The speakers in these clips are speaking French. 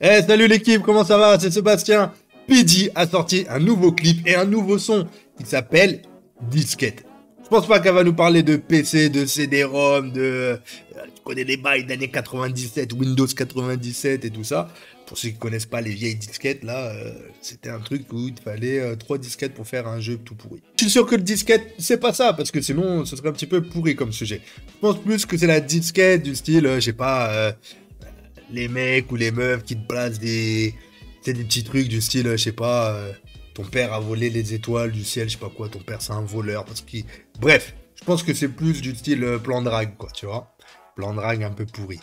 Eh, salut l'équipe, comment ça va? C'est Sébastien. PD a sorti un nouveau clip et un nouveau son qui s'appelle Disquette. Je pense pas qu'elle va nous parler de PC, de CD-ROM, tu connais les bails d'années 97, Windows 97 et tout ça. Pour ceux qui connaissent pas les vieilles disquettes, là, c'était un truc où il fallait 3 disquettes pour faire un jeu tout pourri. Je suis sûr que le disquette, c'est pas ça, parce que sinon, ce serait un petit peu pourri comme sujet. Je pense plus que c'est la disquette du style, je sais pas... les mecs ou les meufs qui te placent des petits trucs du style, je sais pas, ton père a volé les étoiles du ciel, je sais pas quoi, ton père c'est un voleur, parce qu'il... Bref, je pense que c'est plus du style plan drague, quoi, tu vois. Plan drague un peu pourri,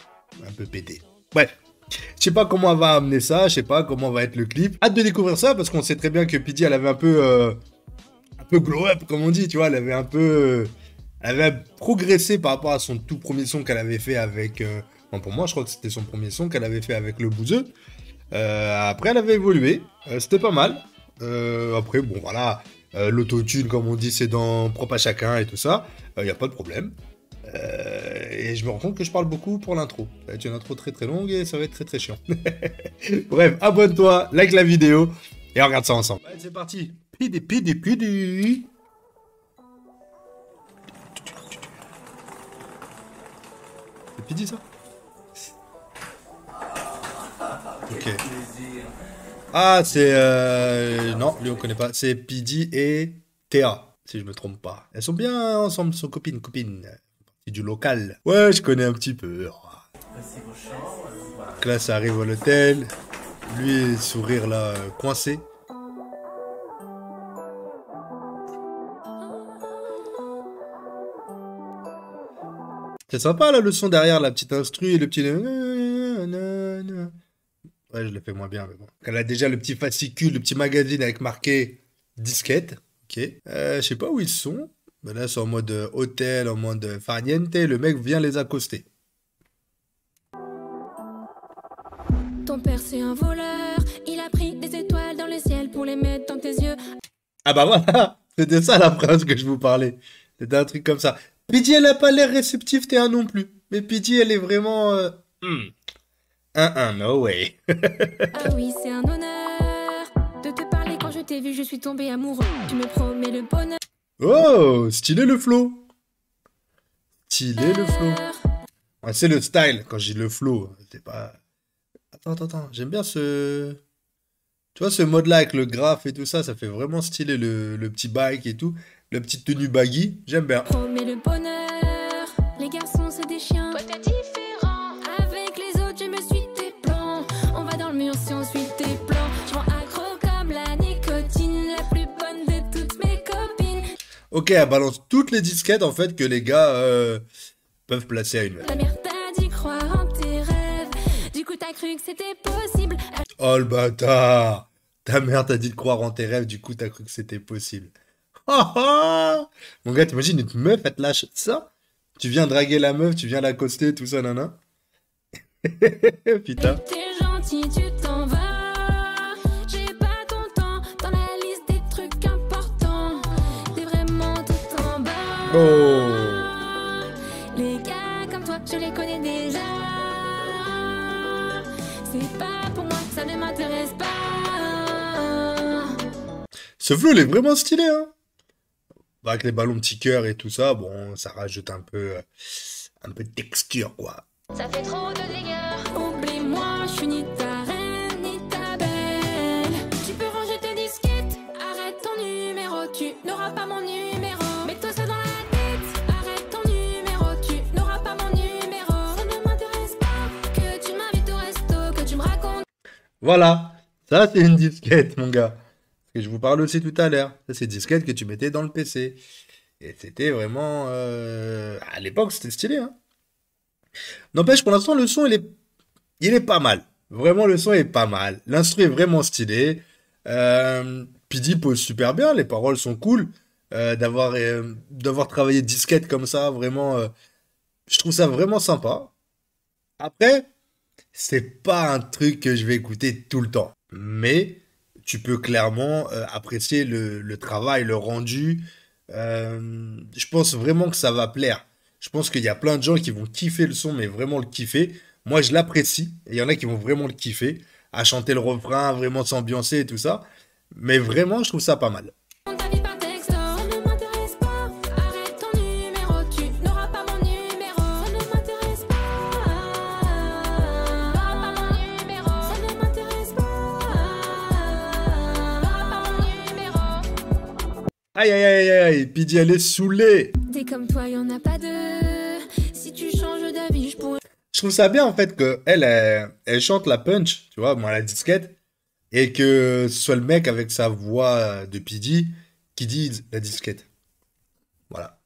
un peu pété. Bref, je sais pas comment elle va amener ça, je sais pas comment va être le clip. Hâte de découvrir ça, parce qu'on sait très bien que PD, elle avait un peu glow up, comme on dit, tu vois, elle avait un peu... elle avait progressé par rapport à son tout premier son qu'elle avait fait avec... bon, pour moi, je crois que c'était son premier son qu'elle avait fait avec le Bouzeux. Après, elle avait évolué. C'était pas mal. Après, bon, voilà. L'autotune, comme on dit, c'est dans propre à chacun et tout ça. Il n'y a pas de problème. Et je me rends compte que je parle beaucoup pour l'intro. Ça va être une intro très très longue et ça va être très très chiant. Bref, abonne-toi, like la vidéo et on regarde ça ensemble. Allez, c'est parti. PD. C'est PD ça? Ok. Ah, c'est... Non, lui on connaît pas. C'est PD et Théa, si je me trompe pas. Elles sont bien ensemble, sont copines. C'est du local. Ouais, je connais un petit peu. Donc là, ça arrive à l'hôtel. Lui, sourire là, coincé. C'est sympa là, le son derrière, la petite instru et le petit... Ouais, je le fais moins bien, mais bon. Elle a déjà le petit fascicule, le petit magazine avec marqué disquette. Ok. Je sais pas où ils sont. Mais là, c'est en mode hôtel, en mode farniente. Le mec vient les accoster. Ton père, c'est un voleur. Il a pris des étoiles dans le ciel pour les mettre dans tes yeux. Ah bah voilà. C'était ça la phrase que je vous parlais. C'était un truc comme ça. Pidgey, elle a pas l'air réceptive, Théa non plus. Mais Pidgey, elle est vraiment... no way. Ah oui, c'est un honneur de te parler. Quand je t'ai vu, je suis tombé amoureux. Tu me promets le bonheur. Oh, stylé le flow. Stylé le flow. Ouais, c'est le style quand je dis le flow. C'est pas... Attends. J'aime bien ce... Tu vois, ce mode-là avec le graphe et tout ça, ça fait vraiment stylé le petit bike et tout. Le petit tenue baggy, j'aime bien. Promets le bonheur. Les garçons, c'est des chiens. Toi, t'es différent. Avec les autres, je me suis tes plans. On va dans le mur si on suit tes plans. Je rends accro comme la nicotine. La plus bonne de toutes mes copines. Ok, elle balance toutes les disquettes en fait que les gars peuvent placer à une meuf. Ta mère t'a dit croire en tes rêves. Du coup, t'as cru que c'était possible. Oh le bâtard! Ta mère t'a dit de croire en tes rêves, du coup t'as cru que c'était possible. Mon gars, t'imagines une meuf, elle te lâche ça? Tu viens draguer la meuf, tu viens l'accoster, tout ça, nana. Putain. T'es gentil, tu t'en vas. J'ai pas ton temps dans la liste des trucs importants. T'es vraiment tout en bas. Oh! Les gars comme toi, je les connais déjà. C'est pas pour moi, ça ne m'intéresse pas. Ce flow, il est vraiment stylé, hein? Bah, avec les ballons petits cœurs et tout ça, bon, ça rajoute un peu de texture, quoi. Ça fait trop de dégâts. Oublie-moi, je suis ni ta reine ni ta belle. Tu peux ranger tes disquettes. Arrête ton numéro, tu n'auras pas mon numéro. Mets-toi ça dans la tête. Arrête ton numéro, tu n'auras pas mon numéro. Ça ne m'intéresse pas que tu m'invites au resto, que tu me racontes. Voilà, ça c'est une disquette, mon gars. Que je vous parle aussi tout à l'heure. Ça, c'est une disquette que tu mettais dans le PC. Et c'était vraiment... À l'époque, c'était stylé, hein. N'empêche, pour l'instant, le son, il est pas mal. Vraiment, le son est pas mal. L'instru est vraiment stylé. PD pose super bien. Les paroles sont cool. D'avoir travaillé disquette comme ça, vraiment... je trouve ça vraiment sympa. Après, c'est pas un truc que je vais écouter tout le temps. Mais tu peux clairement apprécier le travail, le rendu. Je pense vraiment que ça va plaire. Je pense qu'il y a plein de gens qui vont kiffer le son, mais vraiment le kiffer. Moi, je l'apprécie. Et il y en a qui vont vraiment le kiffer. à chanter le refrain, vraiment s'ambiancer et tout ça. Mais vraiment, je trouve ça pas mal. Ta vie par texto, ça ne m'intéresse pas. Arrête ton numéro, tu n'auras pas mon numéro. Ça ne m'intéresse pas. N'auras pas mon numéro. Ça ne m'intéresse pas. N'auras pas mon numéro. Aïe, aïe, aïe, aïe, Pidi, elle est saoulée. T'es comme toi, y en a pas deux. Si tu changes d'avis, je pourrais. Je trouve ça bien, en fait, que elle chante la punch, tu vois, moi, la disquette. Et que ce soit le mec avec sa voix de Pidi qui dise la disquette. Voilà.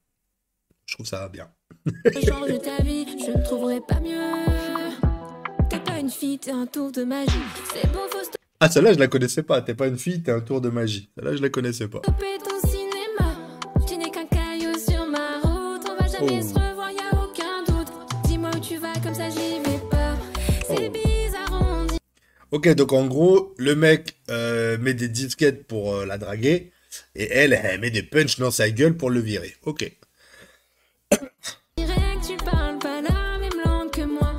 Je trouve ça bien. Change ta vie, je ne trouverai pas mieux. T'es pas une fille, t'es un tour de magie. C'est beau, faut Ah, celle-là, je la connaissais pas. T'es pas une fille, t'es un tour de magie. Celle-là, je la connaissais pas. stopper ton cinéma. Tu n'es qu'un caillou sur ma route. On va jamais Oh. se revoir, y a aucun doute. Dis-moi où tu vas, comme ça j'y vais pas. C'est Oh. bizarre, on dit. Ok, donc en gros, le mec met des disquettes pour la draguer. Et elle met des punchs dans sa gueule pour le virer. Ok. Direct, tu parles pas la même langue que moi.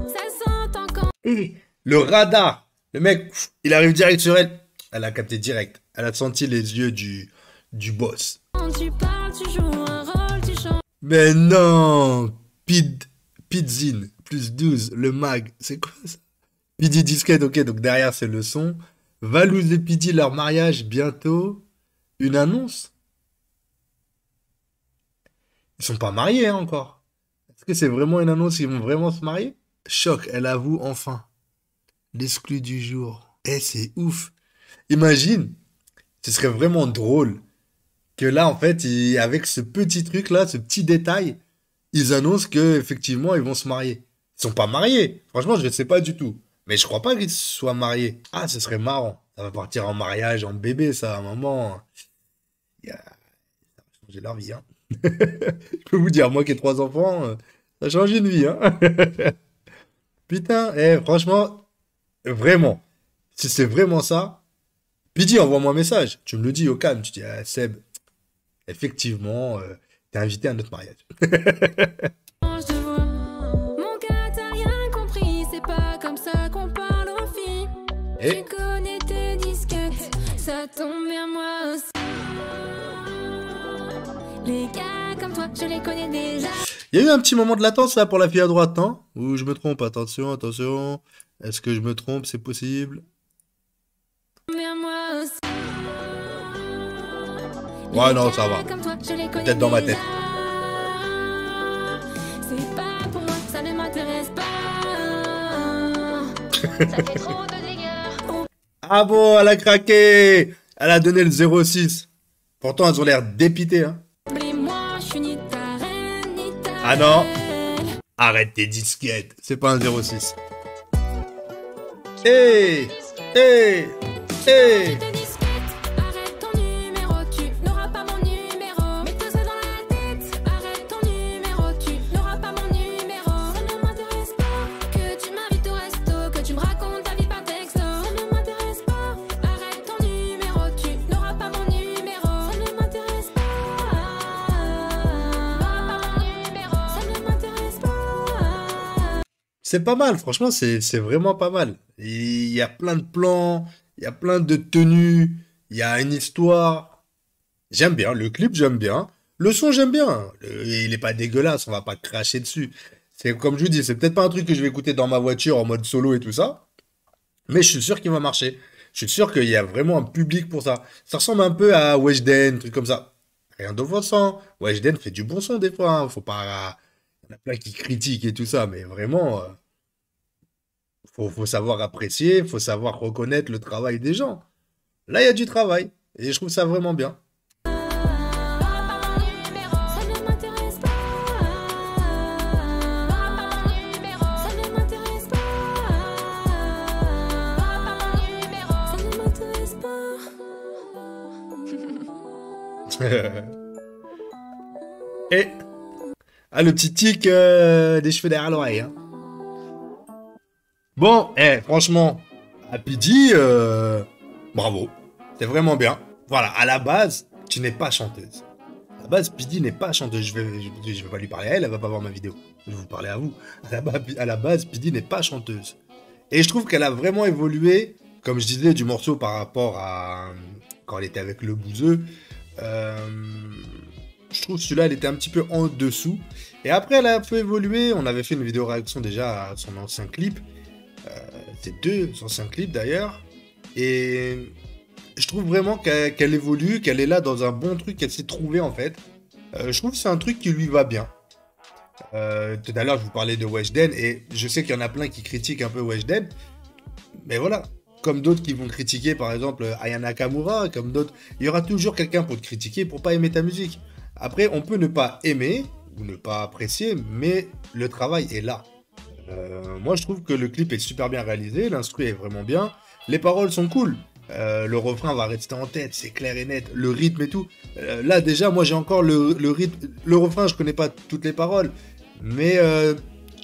Ça s'entend quand Et le radar. Le mec, pff, il arrive direct sur elle. Elle a capté direct. Elle a senti les yeux du boss. tu parles, tu joues un rôle, tu chantes. Mais non! Pidzin, plus 12, le mag. C'est quoi ça? Pidi disquette, ok, donc derrière c'est le son. Valouz et Pidi, leur mariage bientôt. Une annonce? Ils sont pas mariés hein, encore. Est-ce que c'est vraiment une annonce? Ils vont vraiment se marier? Choc, elle avoue enfin. L'exclu du jour. Eh, c'est ouf. Imagine, ce serait vraiment drôle que là, en fait, avec ce petit truc-là, ce petit détail, ils annoncent que effectivement ils vont se marier. Ils sont pas mariés. Franchement, je ne sais pas du tout. Mais je crois pas qu'ils soient mariés. Ah, ce serait marrant. Ça va partir en mariage, en bébé, ça, à un moment. Ça va changer leur vie, hein. Je peux vous dire, moi qui ai 3 enfants, ça change une vie, hein. Putain, franchement, vraiment, si c'est vraiment ça, Pidi, envoie-moi un message. Tu me le dis au calme. Tu dis, ah, Seb, effectivement, t'es invité à notre mariage. Je te vois. Mon gars, t'as rien compris. C'est pas comme ça qu'on parle aux filles. Et Tu connais tes disquettes. Ça tombe bien, moi aussi. Les gars comme toi, je les connais déjà. il y a eu un petit moment de latence là pour la fille à droite, non? Ou je me trompe? Attention, attention. Est-ce que je me trompe? C'est possible? Bien, moi aussi. Ouais, Les non, gars ça va. comme toi, je les connais Peut-être dans ma déjà. tête. C'est pas pour moi, ça ne m'intéresse pas. Ça fait trop de dégâts. Ah bon, elle a craqué! Elle a donné le 06. Pourtant, elles ont l'air dépitées, hein. Oublie-moi, je suis ni ta reine, ni ta Ah non. belle. Arrête tes disquettes. C'est pas un 06. Hey! Hey! Hey! Tes disquettes, arrête ton numéro, tu n'auras pas mon numéro. Mets-toi ça dans la tête, arrête ton numéro, tu n'auras pas mon numéro. Ça ne m'intéresse pas que tu m'invites au resto, que tu me racontes ta vie par texto. Ça ne m'intéresse pas, arrête ton numéro, tu n'auras pas mon numéro. Ça ne m'intéresse pas, n'auras pas mon numéro. Ça ne m'intéresse pas. C'est pas mal, franchement, c'est vraiment pas mal. Il y a plein de plans, il y a plein de tenues, il y a une histoire. J'aime bien, le clip, j'aime bien. Le son, j'aime bien. Il est pas dégueulasse, on va pas cracher dessus. C'est comme je vous dis, c'est peut-être pas un truc que je vais écouter dans ma voiture en mode solo et tout ça, mais je suis sûr qu'il va marcher. Je suis sûr qu'il y a vraiment un public pour ça. Ça ressemble un peu à Weshden, un truc comme ça. Rien d'offensant. Weshden fait du bon son des fois, hein. Faut pas. Il y en a plein qui critiquent et tout ça, mais vraiment. Faut savoir apprécier, faut savoir reconnaître le travail des gens. Là, il y a du travail. Et je trouve ça vraiment bien. Ça ne m'intéresse pas. Ça ne m'intéresse pas. Ça ne m'intéresse pas. Et. Ah, le petit tic des cheveux derrière l'oreille. Hein. Bon, franchement, à Pidi, bravo. C'est vraiment bien. Voilà, à la base, tu n'es pas chanteuse. À la base, Pidi n'est pas chanteuse. Je vais pas lui parler à elle, elle va pas voir ma vidéo. Je vais vous parler à vous. À la base, Pidi n'est pas chanteuse. Et je trouve qu'elle a vraiment évolué, comme je disais, du morceau par rapport à quand elle était avec le Bouzeux. Je trouve que celui-là, elle était un petit peu en dessous. Et après, elle a un peu évolué. On avait fait une vidéo réaction déjà à son ancien clip. C'est 2 anciens clips d'ailleurs. Et je trouve vraiment qu'elle évolue, qu'elle est là dans un bon truc, qu'elle s'est trouvée en fait. Je trouve que c'est un truc qui lui va bien. Tout à l'heure, je vous parlais de Weshden. Et je sais qu'il y en a plein qui critiquent un peu Weshden. Mais voilà. Comme d'autres qui vont critiquer, par exemple, Aya Nakamura, comme d'autres. Il y aura toujours quelqu'un pour te critiquer, pour pas aimer ta musique. Après, on peut ne pas aimer ou ne pas apprécier, mais le travail est là. Moi, je trouve que le clip est super bien réalisé, l'instru est vraiment bien, les paroles sont cool. Le refrain va rester en tête, c'est clair et net, le rythme et tout. Là, déjà, moi, j'ai encore le rythme. Le refrain, je connais pas toutes les paroles, mais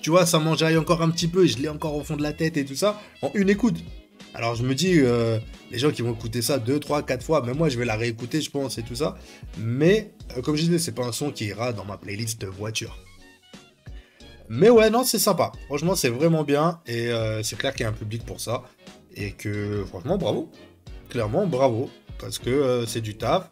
tu vois, ça m'enjaille encore un petit peu, je l'ai encore au fond de la tête et tout ça, en une écoute. Alors je me dis, les gens qui vont écouter ça 2, 3, 4 fois, même moi je vais la réécouter je pense et tout ça. Mais comme je disais, c'est pas un son qui ira dans ma playlist de voiture. Mais ouais, non, c'est sympa. Franchement, c'est vraiment bien. Et c'est clair qu'il y a un public pour ça. Et que franchement, bravo. Clairement, bravo. Parce que c'est du taf.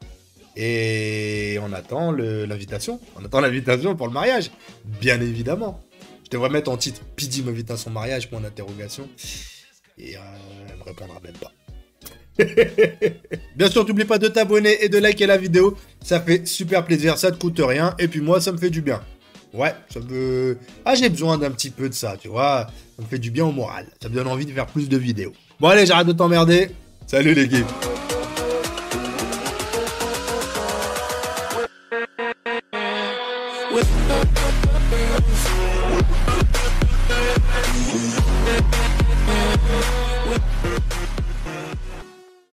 Et on attend l'invitation. On attend l'invitation pour le mariage. Bien évidemment. Je devrais mettre en titre Pidi m'invite à son mariage, point d'interrogation. Et elle me répondra même pas. Bien sûr, n'oublie pas de t'abonner et de liker la vidéo. Ça fait super plaisir, ça te coûte rien. Et puis moi, ça me fait du bien. Ouais, ça me... Ah, j'ai besoin d'un petit peu de ça, tu vois. Ça me fait du bien au moral. Ça me donne envie de faire plus de vidéos. Bon, allez, j'arrête de t'emmerder. Salut les geeks.